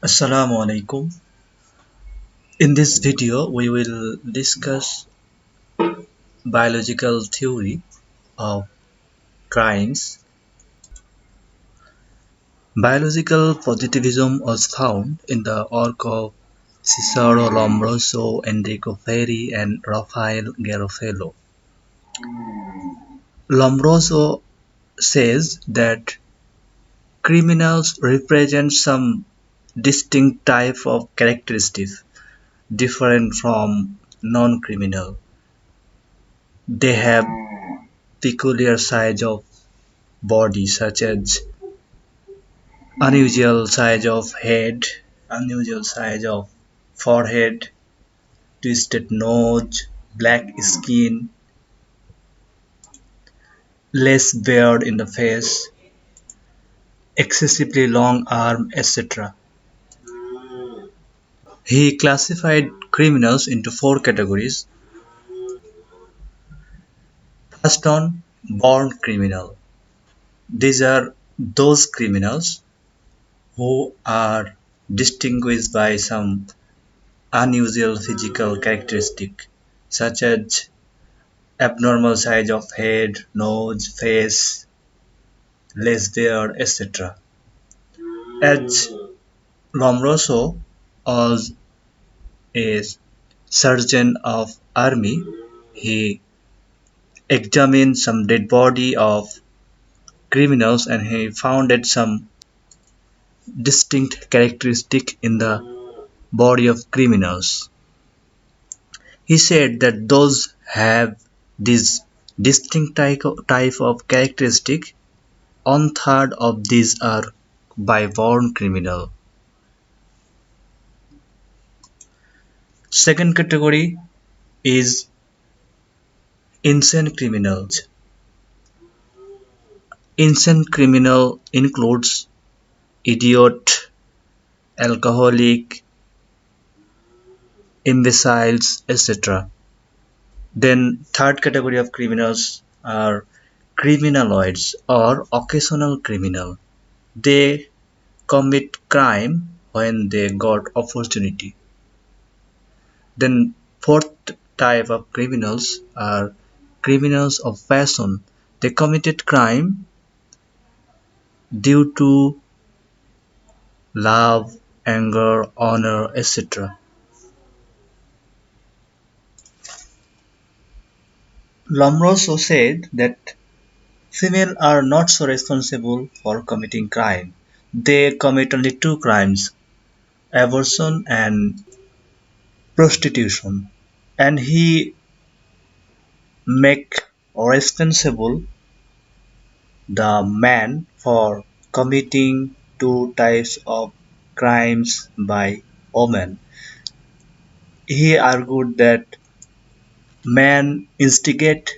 Assalamu alaikum. In this video, we will discuss biological theory of crimes. Biological positivism was found in the work of Cesare, Lombroso, Enrico Ferri, and Raffaele Garofalo. Lombroso says that criminals represent some distinct type of characteristics different from non-criminal. They have peculiar size of body such as unusual size of head, unusual size of forehead, twisted nose, black skin, less beard in the face, excessively long arm, etc. He classified criminals into four categories. First on born criminal. These are those criminals who are distinguished by some unusual physical characteristic such as abnormal size of head, nose, face, less beard, etc. As Lombroso was a surgeon of army, he examined some dead body of criminals and he found some distinct characteristic in the body of criminals. He said that those have this distinct type of characteristic. One third of these are by born criminal. Second category is insane criminals. Insane criminal includes idiot, alcoholic, imbeciles, etc. Then third category of criminals are criminaloids or occasional criminal. They commit crime when they got opportunity. Then fourth type of criminals are criminals of passion. They committed crime due to love, anger, honor, etc. Lombroso said that females are not so responsible for committing crime. They commit only two crimes, abortion and prostitution. And he make responsible the man for committing two types of crimes by women. He argued that men instigate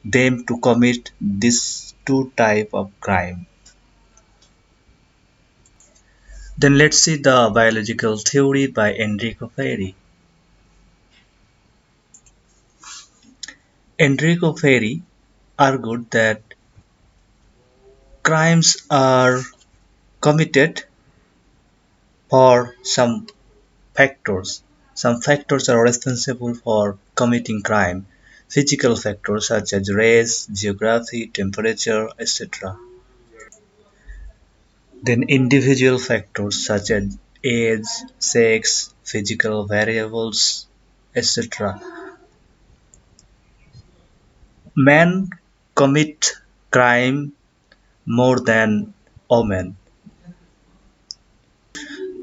them to commit this two type of crime. Then let's see the biological theory by Enrico Ferri. Enrico Ferri argued that crimes are committed for some factors. Some factors are responsible for committing crime. Physical factors such as race, geography, temperature, etc. Then individual factors such as age, sex, physical variables, etc. Men commit crime more than women.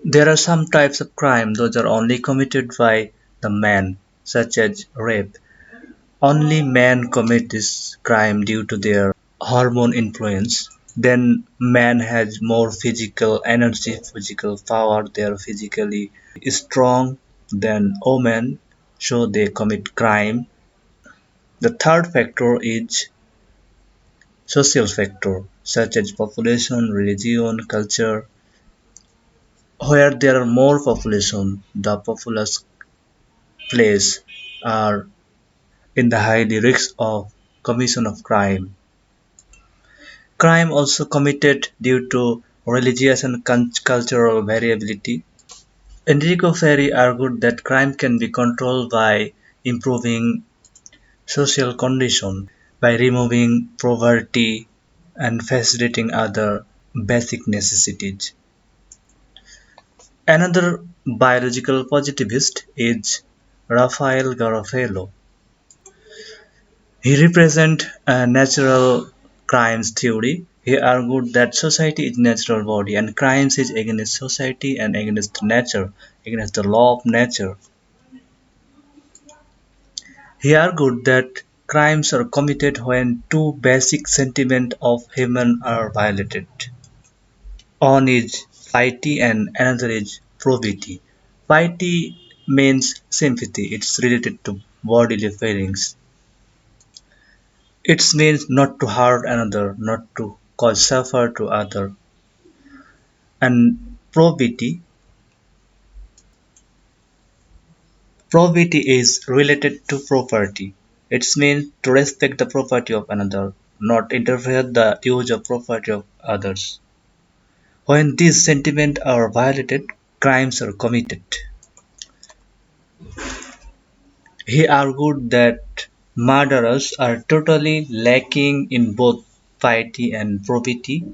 There are some types of crime those are only committed by the men, such as rape. Only men commit this crime due to their hormone influence. Then man has more physical energy, physical power, they are physically strong than women, so they commit crime. The third factor is social factor, such as population, religion, culture. Where there are more population, the populous place are in the high risk of commission of crime. Crime also committed due to religious and cultural variability. Enrico Ferri argued that crime can be controlled by improving social conditions, by removing poverty and facilitating other basic necessities. Another biological positivist is Raffaele Garofalo. He represents a natural crimes theory. He argued that society is natural body and crimes is against society and against nature, against the law of nature. He argued that crimes are committed when two basic sentiments of human are violated. One is piety and another is probity. Piety means sympathy. It's related to bodily feelings. It means not to hurt another, not to cause suffer to other. And probity is related to property. It means to respect the property of another, not interfere the use of property of others. When these sentiments are violated, crimes are committed. He argued that murderers are totally lacking in both piety and probity.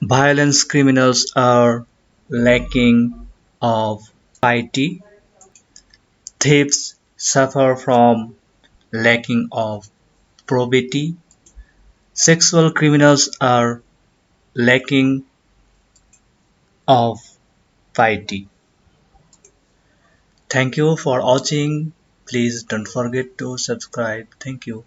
Violence criminals are lacking of piety. Thieves suffer from lacking of probity. Sexual criminals are lacking of piety. Thank you for watching. Please don't forget to subscribe. Thank you.